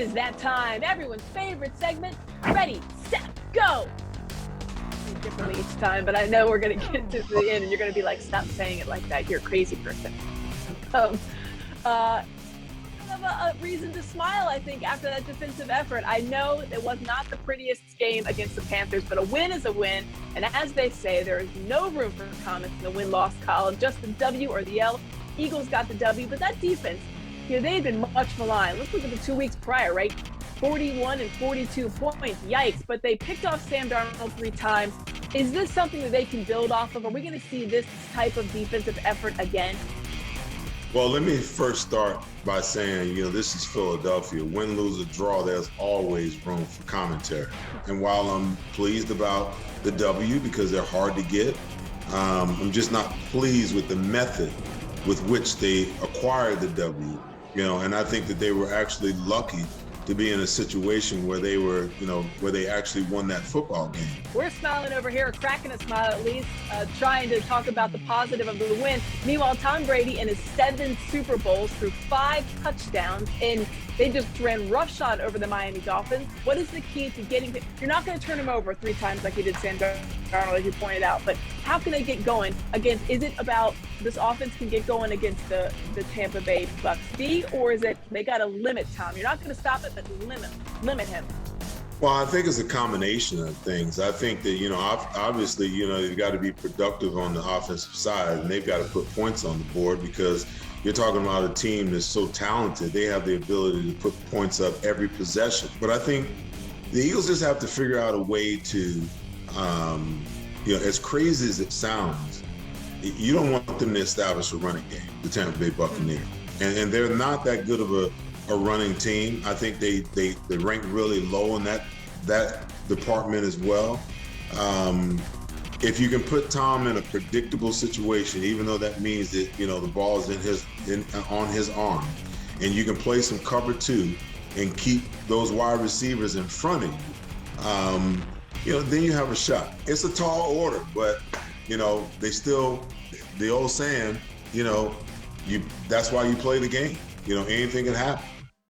is that time. Everyone's favorite segment. Ready, set, go. Differently each time, but I know we're going to get to the end and you're going to be like, stop saying it like that. You're a crazy person. A reason to smile, I think, after that defensive effort. I know it was not the prettiest game against the Panthers, but a win is a win. And as they say, there is no room for comments in the win-loss column, just the W or the L. Eagles got the W, but that defense, they've been much maligned. Let's look at the 2 weeks prior, right? 41 and 42 points. Yikes. But they picked off Sam Darnold 3 times. Is this something that they can build off of? Are we going to see this type of defensive effort again? Well, let me first start by saying, this is Philadelphia. Win, lose, or draw, there's always room for commentary. And while I'm pleased about the W because they're hard to get, I'm just not pleased with the method with which they acquired the W. And I think that they were actually lucky to be in a situation where they were, where they actually won that football game. We're smiling over here, cracking a smile at least, trying to talk about the positive of the win. Meanwhile, Tom Brady in his 7 Super Bowls threw 5 touchdowns, and they just ran roughshod over the Miami Dolphins. What is the key to getting to, you're not going to turn him over 3 times like you did Sam Darnold, as you pointed out, but how can they get going against, is it about this offense can get going against the Tampa Bay Bucs D, or is it they got to limit Tom? You're not going to stop it, but limit him. Well, I think it's a combination of things. I think that, obviously, you've got to be productive on the offensive side, and they've got to put points on the board because you're talking about a team that's so talented. They have the ability to put points up every possession. But I think the Eagles just have to figure out a way to, as crazy as it sounds, you don't want them to establish a running game, the Tampa Bay Buccaneers. And they're not that good of a running team. I think they rank really low in that department as well. If you can put Tom in a predictable situation, even though that means that the ball is on his arm, and you can play some cover 2 and keep those wide receivers in front of you, then you have a shot. It's a tall order, but they still, the old saying, that's why you play the game. Anything can happen.